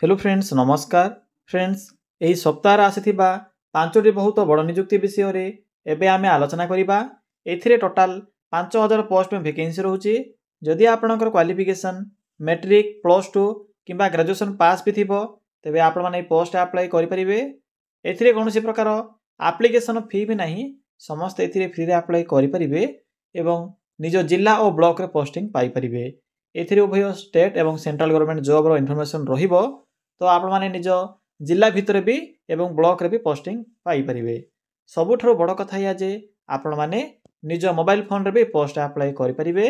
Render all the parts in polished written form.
Hello friends नमस्कार friends यही सप्ताह आसीथिबा पांचटी बहुत बड़ नियुक्ति विषय रे एबे आमे आलोचना करिबा। एथिरे टोटाल 5000 पोस्ट में वैकेंसी रहउची। जदि आपनकर क्वालिफिकेशन मैट्रिक प्लस 2 किंबा ग्रेजुएशन पास भी थिबो तेबे आपण माने पोस्ट अप्लाई करि परिबे। एथिरे कोनोसी प्रकार एप्लीकेशन फी भी नाही, समस्त एथिरे फ्री रे अप्लाई करि परिबे एवं निज जिला और ब्लॉक रे पोस्टिंग पाई परिबे। एथिरे उभय स्टेट एवं सेंट्रल गवर्नमेंट जॉब रो इन्फॉर्मेशन रहिबो, तो आपण माने निज जिला भितर भी एवं ब्लॉक रे भी पोस्टिंग पाई परिबे। सबुठारो बड़ कथा या जे आपण माने निज मोबाइल फोन रे भी पोस्ट अप्लाई करि परिबे।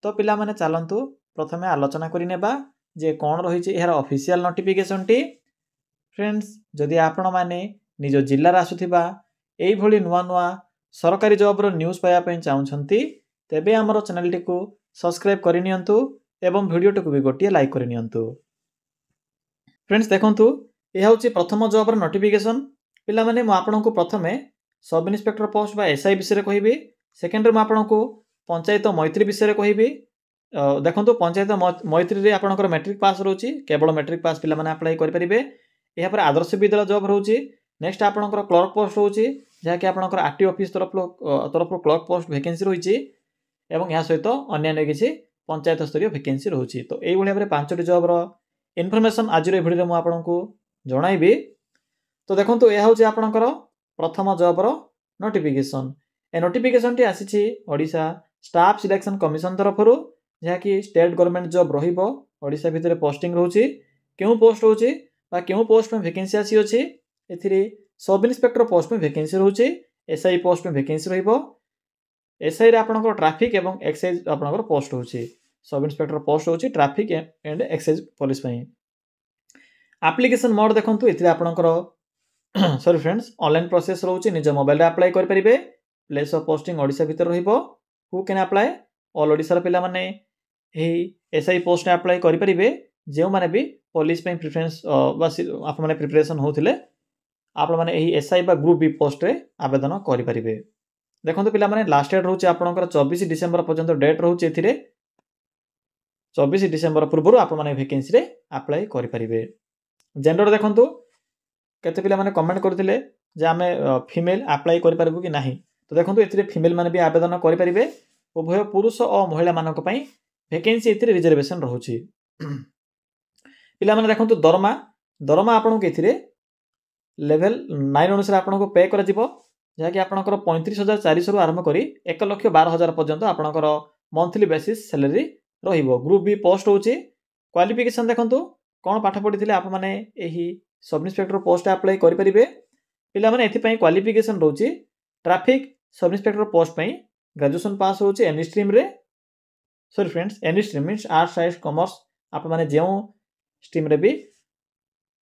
तो पिला माने चलंतु प्रथमे आलोचना करि नेबा जे कोन रहिछि एहर ऑफिशियल नोटिफिकेशन टी। फ्रेंड्स जदि आपण माने निज जिल्ला रा आसुथिबा एई भली नुवा नुवा सरकारी जॉब रो न्यूज़ पाया पई चाहुछंती तेबे हमर चैनल टी को सब्सक्राइब करि नियंतु एवं वीडियो टी को भी गोटिए लाइक करि नियंतु। फ्रेंड्स देखंतु यह हूँ प्रथम जॉब नोटिफिकेशन। पिला माने मु आपनको प्रथमे सब इन्स्पेक्टर पोस्ट बा एसआई विषय कहबी। सेकेंड रे मु आपनको पंचायत मैत्री विषय कहबी। देखंतु पंचायत मैत्री रे आपनकर मैट्रिक पास रहउची, केवल मैट्रिक पास पिला माने अप्लाई करि परिबे। एहा पर आदर्श विद्यालय जॉब रहउची। नेक्स्ट आपनकर क्लर्क पोस्ट रहउची जहा कि आपनकर आरटी ऑफिस तरफ क्लर्क पोस्ट वैकेंसी रहिची एवं या सहित अन्य किछि पंचायत स्तरीय वैकेंसी रहउची। तो एई भलिया पांचटी जॉब रो इनफॉरमेशन आज भिडियो में आपको जणाइबी। तो देखो यह हूँ आपणकर प्रथम जॉब रो नोटिफिकेशन। ए नोटिफिकेशन टी आसी ओडिशा स्टाफ सिलेक्शन कमिशन तरफ जहाँकि स्टेट गवर्नमेंट जॉब रहिबो। ओडिशा भितर पोस्टिंग रहउची, क्यों पोस्ट होउची बा क्यों पोस्ट में वैकेंसी आसी अछि। एथिरे सब इन्स्पेक्टर पोस्ट में वैकेंसी रहउची, एसआई पोस्ट में वैकेंसी रहिबो। एसआई रे आपणकर ट्रैफिक एवं एक्साइज आपणकर पोस्ट होउची। सब इन्स्पेक्टर पोस्ट होउची ट्रैफिक एंड एक्साइज पुलिस पई। एप्लीकेशन मोड देखंतु एथिरे आपणकर सॉरी फ्रेंड्स ऑनलाइन प्रोसेस रहउची, निज मोबाइल रे अप्लाई कर परिबे। प्लेस ऑफ पोस्टिंग ओडिशा भितर रहिबो। Who can apply all Odisha रे पिला माने एही एसआई पोस्ट रे अप्लाई कर परिबे। जेउ माने भी पुलिस पई प्रेफरेंस बस आप माने प्रिपरेशन होथिले आप माने एही एसआई बा ग्रुप बी पोस्ट रे आवेदन कर परिबे। देखंतु पिला माने लास्ट डेट रहउची आपणकर 24 डिसेंबर पर्यंत डेट रहउची। एथिरे 24 डिसेंबर पूर्व आप वैकेंसी रे अप्लाई करि परिबे। जेंडर देखंतु केते पिला माने कमेंट करथिले जे आमे फीमेल अप्लाई करि परबु कि नाही। तो देखंतु एथिरे फीमेल माने भी आवेदन करि परिबे। उभय पुरुष और महिला मानक पई वैकेंसी एथिरे रिजर्वेशन रहउची। पिला माने देखंतु दरमा आपन को एथिरे लेवल 9 अनुसार आपन को पे कर जिवो, जहा कि आपनकर 35400 रु आरंभ करी 1,12,000 पर्यंत आपनकर मंथली बेसिस सैलरी रहिबो। ग्रुप बी पोस्ट होउची। क्वालिफिकेशन देखंतु कोन पाठ पढिथिले आप माने एही सब इन्स्पेक्टर पोस्ट अप्लाई करि परिबे। पिला माने एथि पई क्वालिफिकेशन रहउची ट्रैफिक सब इन्स्पेक्टर पोस्ट पई ग्रेजुएशन पास होउची एनी स्ट्रीम रे। Sorry friends any stream means arts science commerce आप माने जेउ स्ट्रीम रे भी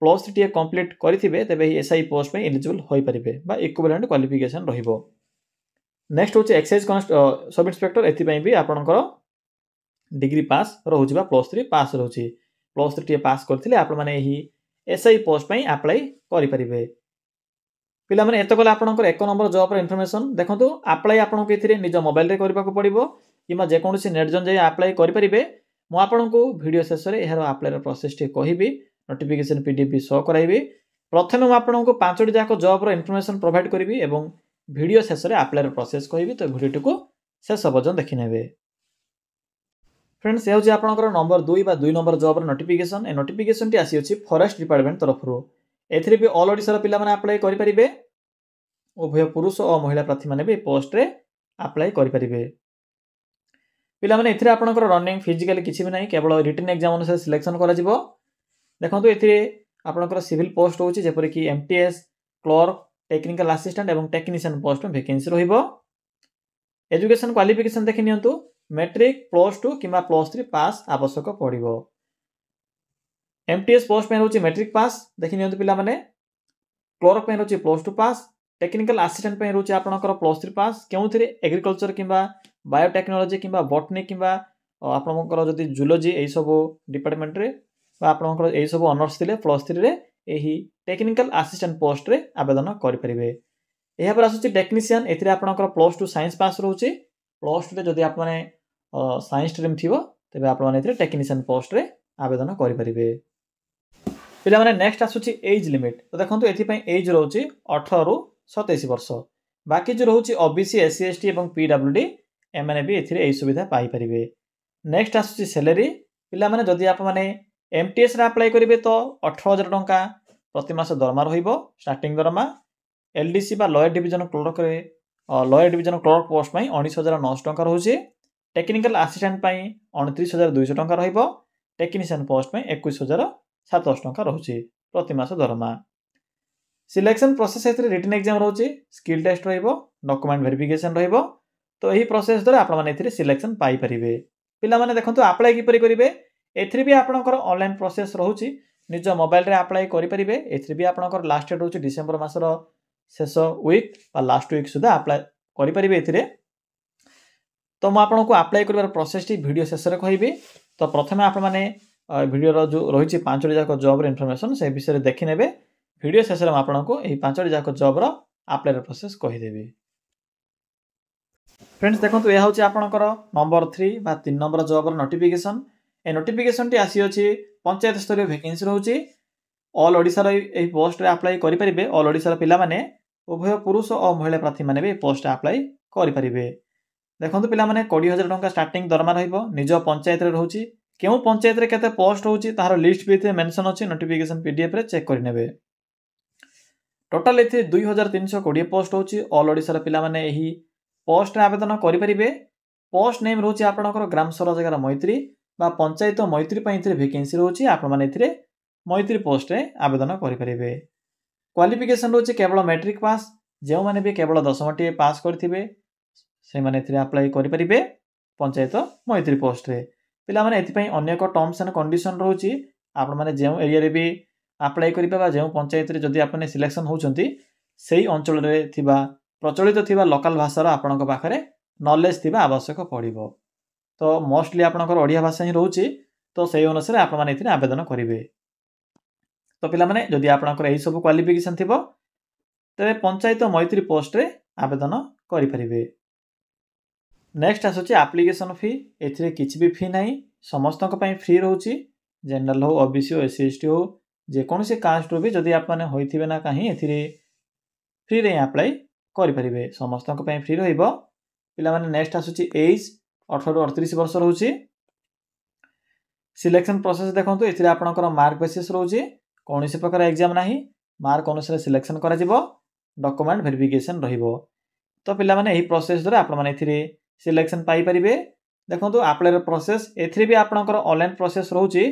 प्लस 3 कंप्लीट करिथिबे तेबे एसआई पोस्ट पई एलिजिबल होई परिबे बा इक्विवेलेंट क्वालिफिकेशन रहिबो। नेक्स्ट होउची एक्साइज सब इन्स्पेक्टर एथि पई भी आपनकर डिग्री पास रहउची बा प्लस 3 पास रहउची। प्लस 3 पास करथिले आप माने एही एसआई पोस्ट पई अप्लाई करि परिबे। पिला माने एत कला आपनकर एक नंबर जॉब रे इन्फॉर्मेशन देखंतु अप्लाई आपनको एथिरे निज मोबाइल रे करबा को पड़िबो किमा जे कोनोसी नेट जन जाय अप्लाई करि परिबे। मु आपनको वीडियो शेष रे एहर अप्लाई रे प्रोसेस टी कहिबी, नोटिफिकेशन पीडीएफ भी शो कराइबी। प्रथमे मु आपनको पांचटी जाक जॉब रो इन्फॉर्मेशन प्रोवाइड करिबी एवं वीडियो शेष रे अप्लाई रे प्रोसेस कहिबी। तो वीडियो टी को शेष पर्यंत देखि नेबे। फ्रेंड्स ये आपनकर नंबर 2 बा 2 नंबर जॉब रो नोटिफिकेशन। ए नोटिफिकेशन टी आसी अछि फॉरेस्ट डिपार्टमेंट तरफ रो। एथिरे भी ऑल ओडिसा रो पिला माने अप्लाई करि परिबे। उभय पुरुष और महिला प्रार्थी माने भी पोस्ट रे अप्लाई करि परिबे। पिला माने एथिरे आपनकर रनिंग फिजिकल किछि भी नाही, केवल रिटन एग्जाम अनुसार सिलेक्शन करा जिवो। देखंतु एथिरे आपनकर सिविल पोस्ट होउची जेपरि कि एमटीएस क्लर्क टेक्निकल असिस्टेंट एवं टेक्नीशियन पोस्ट में वैकेंसी रहिबो। एजुकेशन क्वालिफिकेशन देखि नियंतु मैट्रिक प्लस 2 किंबा प्लस 3 पास आवश्यक पड़िबो। एमटीएस पोस्ट में रहउची मैट्रिक पास देखि नियंतु पिला माने। क्लर्क में रहउची प्लस 2 पास। टेक्निकल असिस्टेंट में रहउची आपनकर प्लस 3 पास। केउथिरे एग्रीकल्चर किंबा बायोटेक्नोलॉजी किंबा बॉटनी किंबा आपनकर जदि जूलॉजी एई सब डिपार्टमेंट रे बा आपनकर एई सब ऑनर्स थिले प्लस 3 रे एही टेक्निकल असिस्टेंट पोस्ट रे आवेदन करि परिबे। एहा पर आसुची टेक्नीशियन एथिरे आपनकर प्लस 2 साइंस पास रहउची। प्लस 2 रे जदि आप माने साइंस स्ट्रीम थिबो तेबे आप माने एथिरे टेक्नीशियन पोस्ट रे आवेदन करि परिबे। पिला माने नेक्स्ट आसुची एज लिमिट तो देखंतु एथि पई एज रहउची 18 रु 27 वर्ष बाकी जो रहउची ओबीसी एससी एसटी एवं पीडब्ल्यूडी एमाने भी एथिरे एई सुविधा पाई परिबे। नेक्स्ट आसुची सैलरी पिला माने जदि आप माने एमटीएस रे अप्लाई करिवे तो 18000 टंका प्रति मास दरमा रहिबो स्टार्टिंग दरमा। एलडीसी बा लोअर डिवीजन क्लर्क रे लोअर डिवीजन क्लर्क पोस्ट पई 19900 टंका रहउची। टेक्निकल असिस्टेंट पई 29200 टंका रहिबो। टेक्नीशियन पोस्ट पई 21700 टंका रहउची प्रति मास दरमा। सिलेक्शन प्रोसेस एथरे रिटन एग्जाम रहउची स्किल टेस्ट रहिबो डॉक्यूमेंट वेरिफिकेशन रहिबो तो एही प्रोसेस द्वारा आपण माने एथरे सिलेक्शन पाई परिबे। पिला माने देखंतु अप्लाई किपरि करिवे एथरे भी आपणकर ऑनलाइन प्रोसेस रहउची निज मोबाइल रे अप्लाई करि परिबे। एथरे भी आपणकर लास्ट डेट रहउची डिसेंबर मासर शेष वीक बा लास्ट वीक सुधा अप्लाई करि परिबे एथरे। तो म आपनको अप्लाई करिवार प्रोसेस टी वीडियो शेष रे कहिबी। तो प्रथमे आपण माने वीडियो रो जो रहिची 5 जाक जॉब रे इन्फॉर्मेशन से विषय देखि नेबे। वीडियो शेष रे म आपनको एही 5 जाक जॉब रो अप्लाई रे प्रोसेस कहि देबी। फ्रेंड्स देखंतु ए होची आपनकर नंबर 3 बा 3 नंबर जॉब रो नोटिफिकेशन। ए नोटिफिकेशन टी आसी अछि पंचायत स्तरीय वैकेंसी रहउची। ऑल ओडिसा रो एही पोस्ट रे अप्लाई करि परिबे। ऑल ओडिसा रो पिला माने उभय पुरुष और महिला प्रार्थी माने भी पोस्ट अप्लाई करि परिबे। देखंतु पिला माने 20000 टंका स्टार्टिंग दरमा रहिबो निज पंचायत रे रहउची। केउ पंचायत रे केते पोस्ट होउची तार लिस्ट भी मेंशन अछि नोटिफिकेशन पीडीएफ रे चेक करि नेबे। टोटल एथे 2320 पोस्ट होउची। ऑल ओडिसा रो पिला माने एही पोस्ट रे आवेदन करि परिबे। पोस्ट नेम रहउची आपनकर ग्राम स्वराजगार मैत्री बा पंचायत मैत्री पई इथरे वैकेंसी रहउची। आपण माने इथरे मैत्री पोस्ट रे आवेदन करि परिबे। क्वालिफिकेशन रहउची केवल मैट्रिक पास जेउ माने भी केवल 10वीं टी पास करथिबे से माने इथरे अप्लाई करि परिबे पंचायत मैत्री पोस्ट रे। पिला माने एथि पई अन्य को टर्म्स एंड कंडीशन रहउची। आपण माने जेउ एरिया रे भी अप्लाई करिबे बा जेउ पंचायत रे जदि आपने सिलेक्शन होउचंती सेही अंचल रे थिबा प्रचलित थिबा लोकल भाषा रो आपनक पाखरे नॉलेज थिबा आवश्यक पड़िबो। तो मोस्टली आपनकर ओडिया भाषा ही रहउची तो सेही अनुसार आपण माने इथरे आवेदन करिवे। तो पिला माने जदि आपनकर एही सब क्वालिफिकेशन थिबो तबे पंचायत मैत्री पोस्ट रे आवेदन करि परिबे। नेक्स्ट आसुची एप्लीकेशन फी। एथिरे किछि भी फी नाही समस्तक पई फ्री रहउची। जनरल हो ओबीसी हो एससी एसटी हो जे कोनोसी कास्ट रो भी जदि आप माने होइथिबे ना काहे एथिरे फ्री रे अप्लाई करि परिबे समस्तक पई फ्री रहइबो। पिला माने नेक्स्ट आसुची एज 18 रु 38 वर्ष रहउची। सिलेक्शन प्रोसेस देखंतु एथिरे आपनकर मार्क बेसिस रहउची कोनोसी प्रकार एग्जाम नाही मार्क अनुसार सिलेक्शन करा जिवो डॉक्यूमेंट वेरिफिकेशन रहिबो। तो पिला माने एही प्रोसेस द्वारा आपण माने एथिरे सिलेक्शन पाई परिबे। देखंतु अप्लाई रो प्रोसेस एथिरे भी आपनकर ऑनलाइन प्रोसेस रहउची।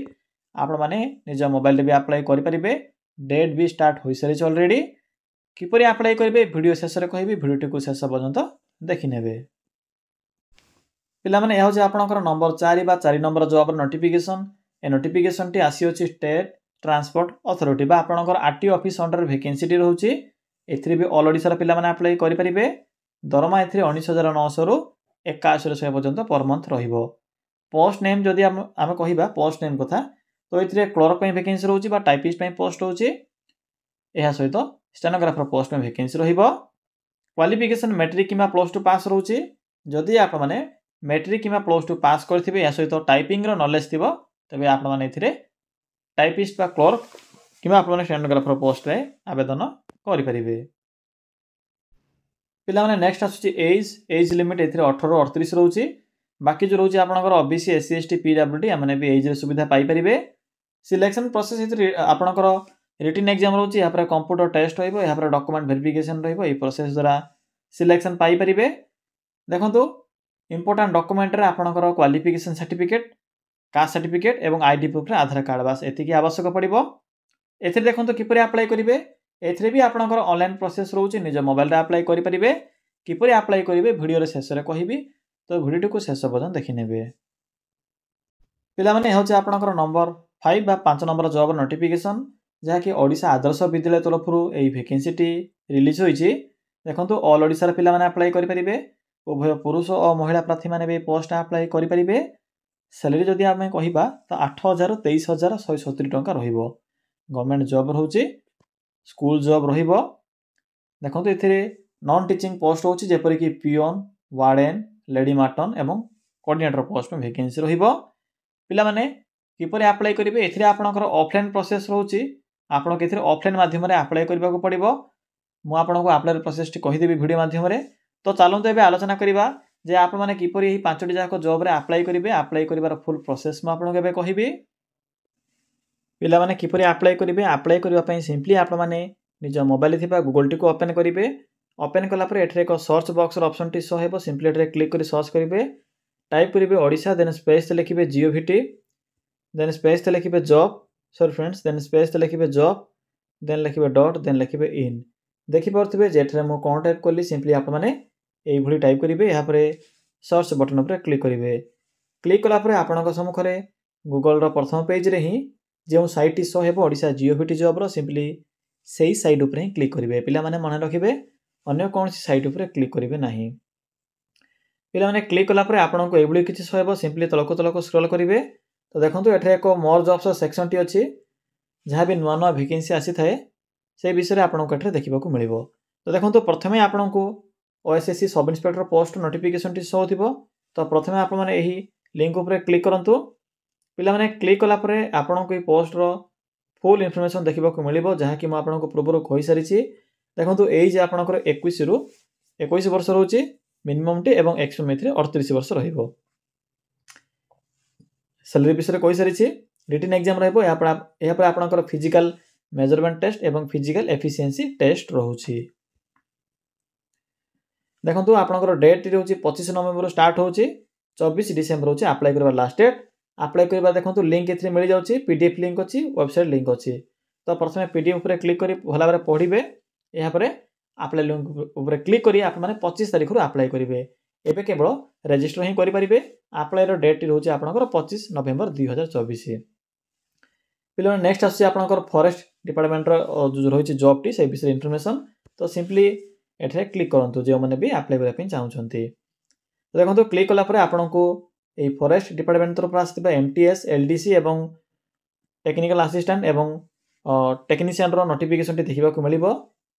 आपण माने निज मोबाइल रे भी अप्लाई करि परिबे। डेट भी स्टार्ट होई सरिच ऑलरेडी। किपरि अप्लाई करिवे वीडियो शेष रे कहिबी वीडियो को शेष पर्यंत देखि नेबे। पिला माने एहो जे आपनकर नंबर 4 बा 4 नंबर जॉब नोटिफिकेशन। ए नोटिफिकेशन टी आसी अछि स्टेट ट्रांसपोर्ट अथॉरिटी बा आपनकर आरटी ऑफिस अंडर वैकेंसी टी रहउची। एथिरे भी ऑल ओडिसा रा पिला माने अप्लाई करि परिबे। दरमा एथिरे 19900 रु 8100 पर्यंत पर मंथ रहिबो। पोस्ट नेम जदि आमे कहिबा पोस्ट नेम कथा तो एथिरे क्लर्क पई वैकेंसी रहउची बा टाइपिस्ट पई पोस्ट होउची। एहा सहित स्टेनोग्राफर पोस्ट में वैकेंसी रहिबो। क्वालिफिकेशन मैट्रिक किमा +2 पास रहउची। जदि आप माने मैट्रिक किमा +2 पास करथिबे या सहित टाइपिंग रो नॉलेज थिबो तबे आप माने एथिरे टाइपिस्ट बा क्लर्क किमा आप माने स्टेनोग्राफर पोस्ट रे आवेदन करि परिबे। पिला माने नेक्स्ट आसुची एज लिमिट एथिरे 18 रु 38 रहउची। बाकी जो रहउची आपनकर ओबीसी एससी एसटी पीडब्ल्यूडी माने भी एज रे सुविधा पाई परिबे। सिलेक्शन प्रोसेस एथिरे आपनकर रिटन एग्जाम रहउची या पर कंप्यूटर टेस्ट होइबो या पर डॉक्यूमेंट वेरिफिकेशन रहिबो। ए प्रोसेस द्वारा सिलेक्शन पाई परिबे। देखंतु इंपोर्टेंट डॉक्यूमेंट रे आपनकर क्वालिफिकेशन सर्टिफिकेट कास्ट सर्टिफिकेट एवं आईडी प्रूफ रे आधार कार्ड बास एतिकी आवश्यक पड़िबो। एथिरे देखंतु किपरि अप्लाई करिवे एथिरे भी आपनकर ऑनलाइन प्रोसेस रहउची निज मोबाइल रे अप्लाई करि परिबे। किपरि अप्लाई करिवे वीडियो रे शेष रे कहिबी तो वीडियो को शेष पर्यंत देखि नेबे। पिला माने होचे आपनकर नंबर 5 बा 5 नंबर जॉब नोटिफिकेशन जहा कि ओडिसा आदर्श विद्यालय तरफरु एही वैकेंसी टी रिलीज होईची। देखंतु ऑल ओडिसा रे पिला माने अप्लाई करि परिबे। उभय पुरुष और महिला प्रार्थी माने भी पोस्ट अप्लाई करि परिबे। सैलरी जदि आमे कहिबा तो 8000 रु 23170 टंका रहिबो। गवर्नमेंट जॉब रहउची स्कूल जॉब रहिबो। देखंतु एथिरे नॉन टीचिंग पोस्ट होची जेपरि कि पियोन वार्डन लेडी मार्टन एवं कोऑर्डिनेटर पोस्ट में वैकेंसी रहिबो। पिला माने किपरि अप्लाई करिवे एथिरे आपनकर ऑफलाइन प्रोसेस रहउची आपन केथिरे ऑफलाइन माध्यम रे अप्लाई करबा को पड़िबो मु आपनको अप्लाई प्रोसेस टी कहि देबी वीडियो माध्यम रे। तो चलंतु एबे आलोचना करिबा जे आपण माने किपरि एही 5टी जाक जॉब रे अप्लाई करिवे। अप्लाई करिवार फुल प्रोसेस मु आपनको एबे कहिबी। पिला माने किपरि अप्लाई करिवे। अप्लाई करिवा पई सिंपली आपण माने निज मोबाइल थिबा गूगल टी को ओपन करिवे। ओपन कला पर एठरे एक सर्च बॉक्स रो ऑप्शन टी शो हेबो। सिंपली एठरे क्लिक करी सर्च करिवे। टाइप करिवे ओडिशा देन स्पेस ते लिखिवे जीओवीटी देन स्पेस ते लिखिवे job sorry friends then space ते लिखिवे जॉब देन लिखिवे डॉट देन लिखिवे इन। देखि परथिबे जेठरे मु कोन टाइप करली सिंपली आपण माने एई भली टाइप करिवे। या पर सर्च बटन पर क्लिक करिवे। क्लिक कला पर आपनक सम्मुखरे गूगल रो प्रथम पेज रे ही जे साइट टी शो हेबो ओडिशा जीओवीटी जॉब रो सिंपली सेही साइट ऊपर ही क्लिक करिवे। पिला माने मन रखिबे अन्य कोनसी साइट ऊपर क्लिक करिवे नाही। पिला माने क्लिक कला पर आपनको एभली किछि शो हेबो सिंपली तलको स्क्रॉल करिवे। तो देखंतु एठरे एक मोर जॉब्स सेक्शन टी अछि जहाँ भी नुआ नुआ वैकेंसी आसी थाए से विषय आपनको एठरे देखिबाकू मिलिबो। तो देखंतु प्रथमे आपनको OSSC sub inspector post notification टी शो होथिबो। तो प्रथमे आपण माने एही लिंक ऊपर क्लिक करंतु। पिला माने क्लिक कला पर आपनको ए पोस्ट रो फुल इन्फॉर्मेशन देखिबाकू मिलिबो जहाँ कि मु आपनको पूर्वरो कहि सारिछि। देखंतु एई जे आपनकर 21 रु 21 वर्ष रहउछि मिनिमम टी एवं एक्सट्रीम एथरे 38 वर्ष रहिबो। सैलरी विषय कहि सारिछि। Written exam रहइबो। या पर आपनकर फिजिकल मेजरमेंट टेस्ट एवं फिजिकल एफिशिएंसी टेस्ट रहउछि। देखंतु आपनकर डेट रहउछि 25 नवंबर स्टार्ट होउछि 24 डिसेंबर होउछि अप्लाई करबा लास्ट डेट। अप्लाई करबा देखंतु लिंक एथरे मिल जाउछि पीडीएफ लिंक अछि वेबसाइट लिंक अछि। तो प्रथमे पीडीएफ ऊपर क्लिक करी भला बारे पढिबे। या पर अप्लाई लिंक ऊपर क्लिक करी आप माने 25 तारिख रु अप्लाई करिवे। एबे केवल रजिस्टर ही करि परिबे। अप्लाई रो डेट रहउछि आपनकर 25 नवंबर 2024। पिलो नेक्स्ट आछि आपनकर फॉरेस्ट डिपार्टमेंट रो जो रहउछि जॉब टी से विषय इन्फॉर्मेशन। तो सिंपली एठरे क्लिक करंतु जे माने भी अप्लाई करै पई चाहउछंती। तो देखंतु क्लिक कला पर आपनको ए फॉरेस्ट डिपार्टमेंट तरफ आस्थिबा एमटीएस एलडीसी एवं टेक्निकल असिस्टेंट एवं टेक्नीशियन रो नोटिफिकेशन टी देखिबाकू मिलिबो।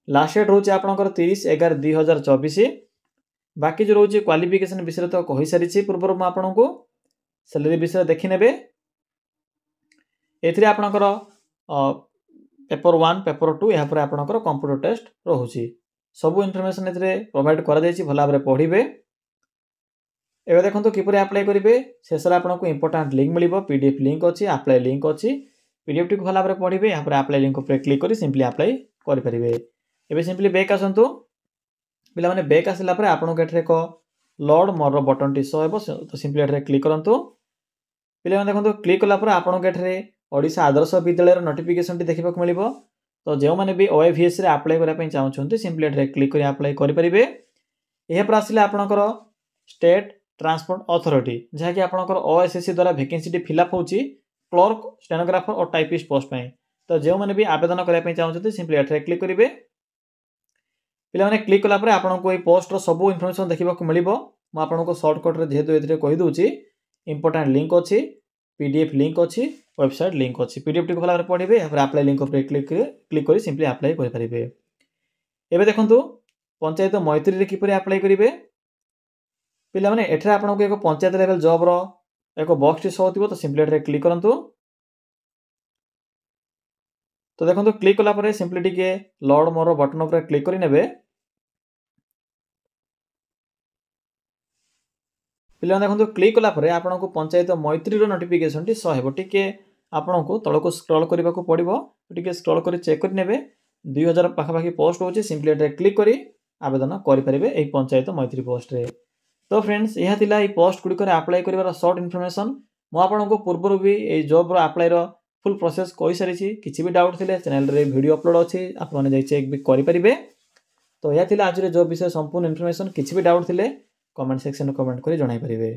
लास्ट डेट रहउछि आपनकर 30/11/2024। बाकी जो रहउछि क्वालिफिकेशन विषय तो कहि सारिछि पूर्वर म आपनको। सैलरी विषय देखि नेबे। एथिरे आपनकर पेपर 1 पेपर 2 या पर आपनकर कंप्यूटर टेस्ट रहउछि। सब इन्फॉर्मेशन एथिरे प्रोवाइड करा जायछि भला बारे पढिबे। एबे देखंतु किपरि अप्लाई करिवे। शेषर आपनको इंपोर्टेंट लिंक मिलिबो पीडीएफ लिंक अछि अप्लाई लिंक अछि। पीडीएफ टी भला बारे पढिबे। या पर अप्लाई लिंक ऊपर क्लिक करी सिंपली अप्लाई करि परिबे। एबे सिंपली बैक आसंतु। पिला माने बैक आसिला पर आपनको एठरे को लोड मोर बटन टी शो हेबो। तो सिंपली एठरे क्लिक करंतु। पिला माने देखंतु क्लिक कला पर आपनको एठरे ओडिशा आदर्श विद्यालय रो नोटिफिकेशन टी देखिबाकू मिलिबो। तो जेउ माने भी ओएवीएस रे अप्लाई करै पई चाहउछंती सिंपली एठरे क्लिक करी अप्लाई करि परिबे। एहे पर आसिला आपनकर स्टेट ट्रांसपोर्ट अथॉरिटी जहाँ कि आपनकर ओएसएससी द्वारा वैकेंसी टी फिल अप होउची क्लर्क स्टेनोग्राफर और टाइपिस्ट पोस्ट पई। तो जेउ माने भी आवेदन करै पई चाहउछंती सिंपली एठरे क्लिक करिवे। पिला माने क्लिक कला पर आपनको ए पोस्ट रो सब इन्फॉर्मेशन देखिबाकू मिलिबो। म आपनको शॉर्टकट रे जेहेतु एथिरे कहि दोउची इंपोर्टेंट लिंक अछि पीडीएफ लिंक अछि वेबसाइट लिंक अछि। पीडीएफ टी को भला पढिबे। या पर अप्लाई लिंक ऊपर क्लिक करी सिंपली अप्लाई करि परिबे। एबे देखंतु पंचायत मैत्री रे किपरि अप्लाई करिवे। पिला माने एठरे आपनको एक पंचायत लेवल जॉब रो एक बॉक्स टी शो होतिबो। तो सिंपली एठरे क्लिक करंतु। तो देखंतु क्लिक कला पर सिंपली टिके लोड मोर बटन ऊपर क्लिक करि नेबे। पिला देखंतु क्लिक कला पर आपनको पंचायत मैत्री रो नोटिफिकेशन टी शो हेबो। टिके आपनको तळको स्क्रॉल करिबाकू पड़िबो। टिके स्क्रॉल करी चेक करि नेबे 2000 पाखा पाखी पोस्ट होची। सिंपली एठरे क्लिक करी आवेदन करि परिबे एई पंचायत मैत्री पोस्ट रे। तो फ्रेंड्स यह थिला ई पोस्ट गुडी करे अप्लाई करिवार शॉर्ट इन्फॉर्मेशन। मु आपनको पूर्वरु भी ए जॉब रो अप्लाई रो फुल प्रोसेस कहि सारिछि। किछि भी डाउट थिले चैनल रे वीडियो अपलोड अछि आपण माने जाई चेक भी करि परिबे। तो यह थिला आज रे जॉब विषय संपूर्ण इन्फॉर्मेशन। किछि भी डाउट थिले कमेंट सेक्शन में कमेंट करी जणाई परिबे।